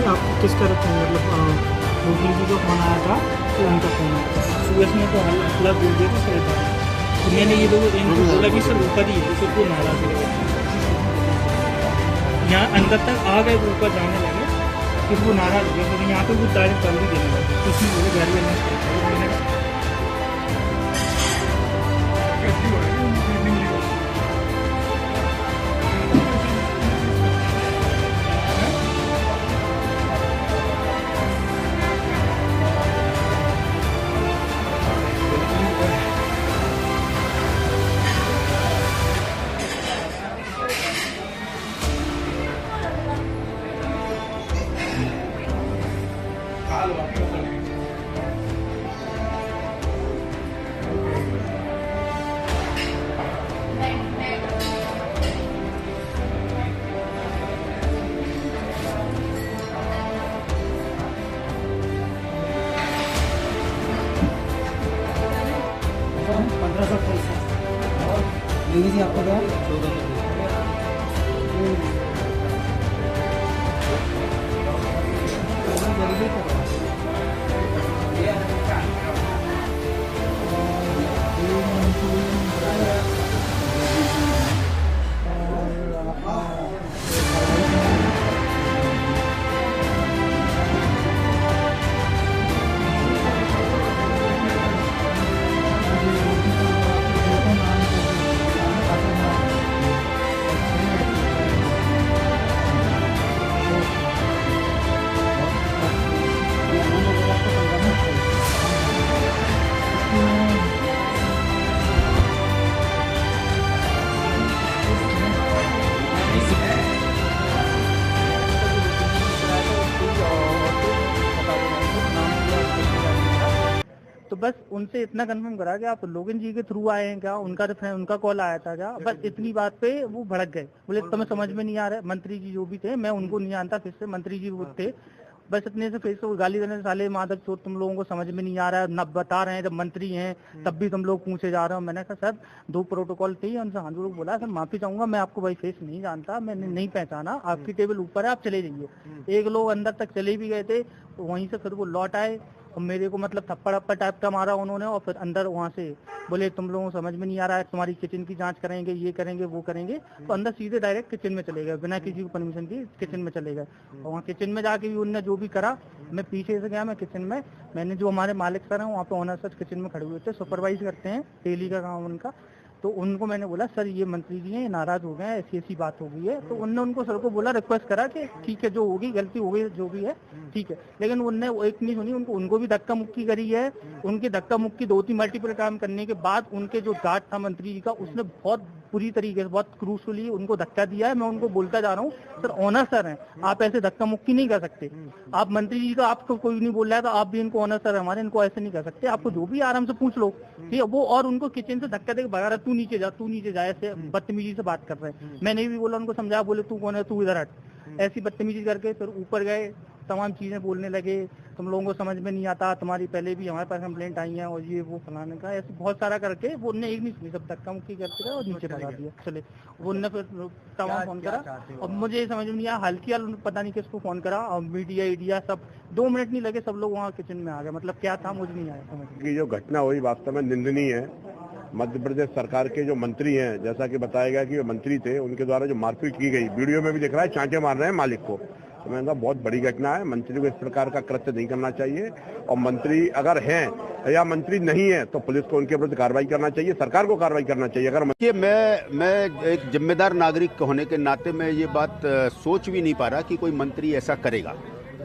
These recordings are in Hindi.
आप किसका रखते हैं, मतलब गोविंद जी का फोन आया था तो उनका फोन आया था, सुबह में तो हल्ला बोल दिया था सर था। तो मैंने ये लोग इनको बोला कि सर ऊपर ही है, तो वो नाराज हो गए, यहाँ अंदर तक आ गए, वो ऊपर जाने लगे, फिर वो नाराज हो गए, तो यहाँ पे वो डायरेक्ट कर भी देने लगे, कुछ नहीं बोले, घर में आपको क्या तो बस उनसे इतना कंफर्म करा कि आप लोगन जी के थ्रू आए हैं क्या, उनका कॉल आया था क्या, बस इतनी बात पे वो भड़क गए, बोले तुम्हें समझ में नहीं आ रहा है। मंत्री जी जो भी थे, मैं उनको नहीं जानता, फिर से मंत्री जी वो थे, बस इतने से फिर से वो गाली देने, साले मादक चोर, तुम लोगों को समझ में नहीं आ रहा है, न बता रहे हैं, जब मंत्री हैं तब भी तुम लोग पूछे जा रहे हो। मैंने कहा सर 2 प्रोटोकॉल थे, उनसे हाथ जोड़ बोला सर माफी चाहूंगा, मैं आपको भाई फेस नहीं जानता, मैंने नहीं पहचाना, आपकी टेबल ऊपर है, आप चले जाइए। एक लोग अंदर तक चले भी गए थे, तो वहीं से फिर वो लौट आए और मेरे को मतलब थप्पड़ अप्पड़ टाइप का मारा उन्होंने, और फिर अंदर वहाँ से बोले तुम लोगों को समझ में नहीं आ रहा है, तुम्हारी किचन की जांच करेंगे, ये करेंगे वो करेंगे, तो अंदर सीधे डायरेक्ट किचन में चले गए, बिना किसी को परमिशन की किचन में चले गए। और वहाँ किचन में जाके भी उनने जो भी करा, मैं पीछे से गया, मैं किचन में, मैंने जो हमारे मालिक सर हैं वहाँ पे ओनर सर किचन में खड़े हुए थे, सुपरवाइज करते हैं, डेली का काम उनका, तो उनको मैंने बोला सर ये मंत्री जी हैं, नाराज हो गए हैं, ऐसी ऐसी बात हो गई है, तो उनने उनको सर को बोला, रिक्वेस्ट करा कि ठीक है जो होगी गलती हो गई जो भी है ठीक है, लेकिन उनने एक नहीं सुनी, उनको भी धक्का मुक्की करी है। उनकी धक्का मुक्की 2-3 मल्टीपल काम करने के बाद उनके जो गार्ड था मंत्री जी का, उसने बहुत बुरी तरीके से, बहुत क्रूशली उनको धक्का दिया है। मैं उनको बोलता जा रहा हूँ सर ऑनर सर हैं, आप ऐसे धक्का मुक्की नहीं कर सकते, आप मंत्री जी का आपको कोई नहीं बोल रहा है, तो आप भी इनको ऑनर सर हमारे, इनको ऐसे नहीं कर सकते, आपको जो भी आराम से पूछ लो, ठीक है वो। और उनको किचन से धक्का देकर भगा रहा, तू नीचे जा, ऐसे बदतमीजी से बात कर रहे हैं। मैंने भी बोला, उनको समझाया, बोले तू कौन है, तू इधर हट, ऐसी बदतमीजी करके फिर ऊपर गए, तमाम चीजें बोलने लगे, तुम लोगों को समझ में नहीं आता, तुम्हारी पहले भी हमारे पास कंप्लेंट आई है और ये वो फलाने का, ऐसे बहुत सारा करके वो उनने एक नहीं सुनी, सब धक्का मुक्की करते रहे और नीचे भगा दिया। चले वो उनने फिर तमाम फोन करा, और मुझे ये समझ में नहीं आया, हल्की हाल पता नहीं किसको फोन करा, और मीडिया सब 2 मिनट नहीं लगे, सब लोग वहाँ किचन में आ गए, मतलब क्या था मुझे नहीं आया समझ में। जो घटना हुई वास्तव में निंदनीय है। मध्य प्रदेश सरकार के जो मंत्री हैं, जैसा कि बताया गया कि वे मंत्री थे, उनके द्वारा जो मारपीट की गई, वीडियो में भी दिख रहा है, चांटे मार रहे हैं मालिक को, तो मैंने कहा बहुत बड़ी घटना है, मंत्री को इस प्रकार का कृत्य नहीं करना चाहिए, और मंत्री अगर हैं या मंत्री नहीं है तो पुलिस को उनके विरुद्ध कार्रवाई करना चाहिए, सरकार को कार्रवाई करना चाहिए। अगर मैं एक जिम्मेदार नागरिक होने के नाते मैं ये बात सोच भी नहीं पा रहा कि कोई मंत्री ऐसा करेगा।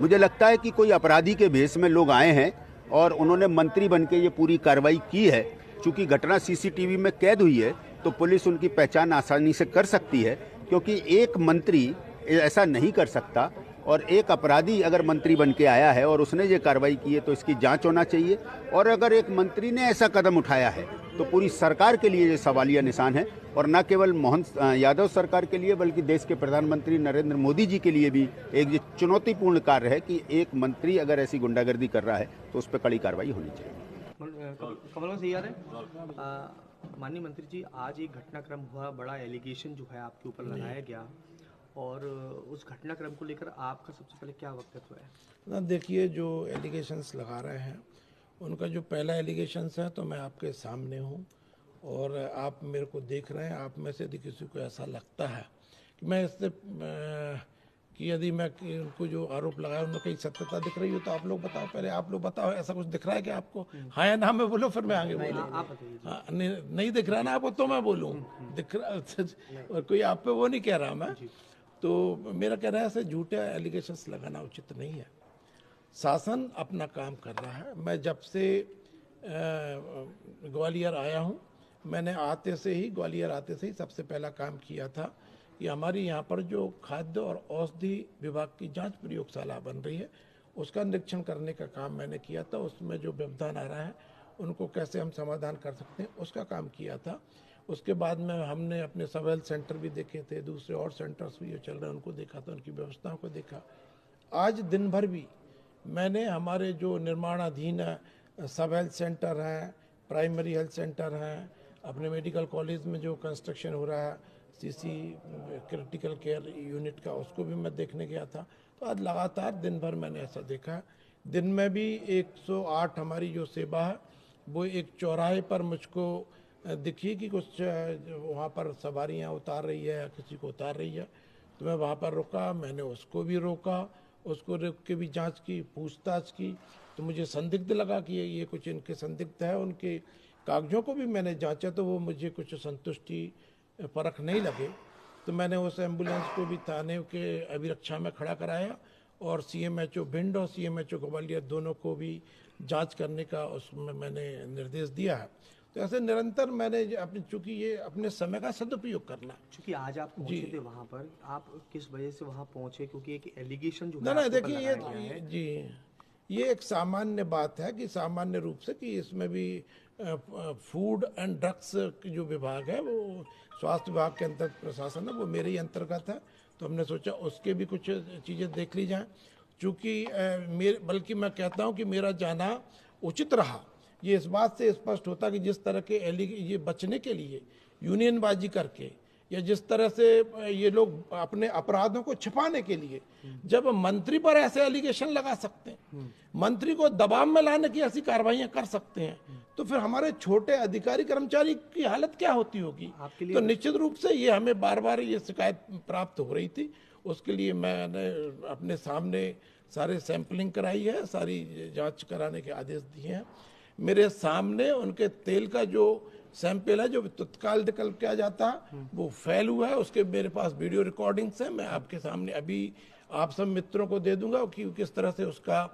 मुझे लगता है कि कोई अपराधी के भेष में लोग आए हैं और उन्होंने मंत्री बन के ये पूरी कार्रवाई की है। चूंकि घटना सीसीटीवी में कैद हुई है तो पुलिस उनकी पहचान आसानी से कर सकती है, क्योंकि एक मंत्री ऐसा नहीं कर सकता, और एक अपराधी अगर मंत्री बन के आया है और उसने ये कार्रवाई की है तो इसकी जांच होना चाहिए। और अगर एक मंत्री ने ऐसा कदम उठाया है तो पूरी सरकार के लिए ये सवालिया निशान है, और न केवल मोहन यादव सरकार के लिए बल्कि देश के प्रधानमंत्री नरेंद्र मोदी जी के लिए भी एक ये चुनौतीपूर्ण कार्य है कि एक मंत्री अगर ऐसी गुंडागर्दी कर रहा है तो उस पर कड़ी कार्रवाई होनी चाहिए। कमल सही याद है माननीय मंत्री जी, आज एक घटनाक्रम हुआ, बड़ा एलिगेशन जो है आपके ऊपर लगाया गया, और उस घटनाक्रम को लेकर आपका सबसे पहले क्या वक्तव्य है? ना देखिए, जो एलिगेशंस लगा रहे हैं उनका जो पहला एलिगेशंस है तो मैं आपके सामने हूँ और आप मेरे को देख रहे हैं। आप में से यदि किसी को ऐसा लगता है कि मैं इससे कि यदि मैं उनको जो आरोप लगाया उनमें कहीं सत्यता दिख रही हो तो आप लोग बताओ, पहले आप लोग बताओ ऐसा कुछ दिख रहा है कि आपको? हाँ या ना में बोलो, फिर मैं आगे बोलूँ। हाँ, नहीं दिख रहा ना आपको तो मैं बोलूँ, दिख रहा और कोई आप पे वो नहीं कह रहा मैं। तो मेरा कह रहा है ऐसे झूठे एलिगेशंस लगाना उचित नहीं है। शासन अपना काम कर रहा है। मैं जब से ग्वालियर आया हूँ, मैंने ग्वालियर आते से ही सबसे पहला काम किया था कि हमारी यहाँ पर जो खाद्य और औषधि विभाग की जांच प्रयोगशाला बन रही है उसका निरीक्षण करने का काम मैंने किया था। उसमें जो व्यवधान आ रहा है उनको कैसे हम समाधान कर सकते हैं उसका काम किया था। उसके बाद में हमने अपने सब हेल्थ सेंटर भी देखे थे, दूसरे और सेंटर्स भी जो चल रहे हैं उनको देखा था, उनकी व्यवस्थाओं को देखा। आज दिन भर भी मैंने हमारे जो निर्माणाधीन सब हेल्थ सेंटर हैं, प्राइमरी हेल्थ सेंटर हैं, अपने मेडिकल कॉलेज में जो कंस्ट्रक्शन हो रहा है सीसी क्रिटिकल केयर यूनिट का, उसको भी मैं देखने गया था। तो आज लगातार दिन भर मैंने ऐसा देखा। दिन में भी 108 हमारी जो सेवा है वो एक चौराहे पर मुझको दिखी कि कुछ वहाँ पर सवारियाँ उतार रही है या किसी को उतार रही है, तो मैं वहाँ पर रुका, मैंने उसको भी रोका, उसको रोक के भी जांच की, पूछताछ की। तो मुझे संदिग्ध लगा कि ये कुछ इनके संदिग्ध है। उनके कागजों को भी मैंने जांचा तो वो मुझे कुछ संतुष्टि परख नहीं लगे। तो मैंने उस एम्बुलेंस को भी थाने के अभिरक्षा में खड़ा कराया और सीएमएचओ भिंड और सीएमएचओ ग्वालियर दोनों को भी जांच करने का उसमें मैंने निर्देश दिया है। तो ऐसे निरंतर मैंने अपनी, चूंकि ये अपने समय का सदुपयोग करना। क्योंकि आज आप पहुंचे थे वहां पर, आप किस वजह से वहां पहुंचे? क्योंकि एक एलिगेशन जो ना देखिए ये एक सामान्य बात है कि सामान्य रूप से कि इसमें भी फूड एंड ड्रग्स जो विभाग है वो स्वास्थ्य विभाग के अंतर्गत प्रशासन है, वो मेरे ही अंतर्गत है। तो हमने सोचा उसके भी कुछ चीज़ें देख ली जाएं। चूँकि बल्कि मैं कहता हूं कि मेरा जाना उचित रहा। ये इस बात से स्पष्ट होता कि जिस तरह के ये बचने के लिए यूनियनबाजी करके या जिस तरह से ये लोग अपने अपराधों को छिपाने के लिए जब मंत्री पर ऐसे एलिगेशन लगा सकते हैं, मंत्री को दबाव में लाने की ऐसी कार्रवाइयां कर सकते हैं, तो फिर हमारे छोटे अधिकारी कर्मचारी की हालत क्या होती होगी? तो निश्चित रूप से ये हमें बार बार ये शिकायत प्राप्त हो रही थी। उसके लिए मैंने अपने सामने सारे सैंपलिंग कराई है, सारी जांच कराने के आदेश दिए हैं। मेरे सामने उनके तेल का जो सैंपल है जो तत्काल निकल के आ जाता है वो फेल हुआ है, उसके मेरे पास वीडियो रिकॉर्डिंग्स है। मैं आपके सामने अभी आप सब मित्रों को दे दूंगा कि किस तरह से उसका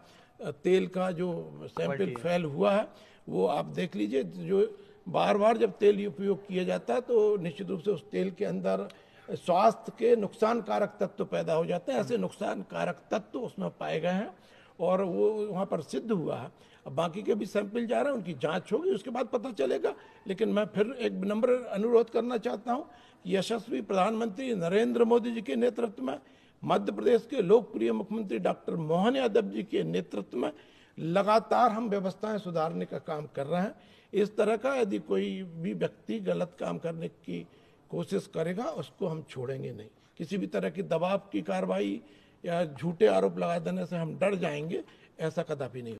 तेल का जो सैंपल फेल हुआ है वो आप देख लीजिए। जो बार बार जब तेल उपयोग किया जाता है तो निश्चित रूप से उस तेल के अंदर स्वास्थ्य के नुकसान कारक तत्व पैदा हो जाते हैं। ऐसे नुकसान कारक तत्व उसमें पाए गए हैं और वो वहाँ पर सिद्ध हुआ है। अब बाकी के भी सैंपल जा रहे हैं, उनकी जांच होगी, उसके बाद पता चलेगा। लेकिन मैं फिर एक नम्र अनुरोध करना चाहता हूं कि यशस्वी प्रधानमंत्री नरेंद्र मोदी जी के नेतृत्व में, मध्य प्रदेश के लोकप्रिय मुख्यमंत्री डॉक्टर मोहन यादव जी के नेतृत्व में लगातार हम व्यवस्थाएं सुधारने का काम कर रहे हैं। इस तरह का यदि कोई भी व्यक्ति गलत काम करने की कोशिश करेगा उसको हम छोड़ेंगे नहीं। किसी भी तरह की दबाव की कार्रवाई या झूठे आरोप लगा देने से हम डर जाएंगे, ऐसा कदापि नहीं।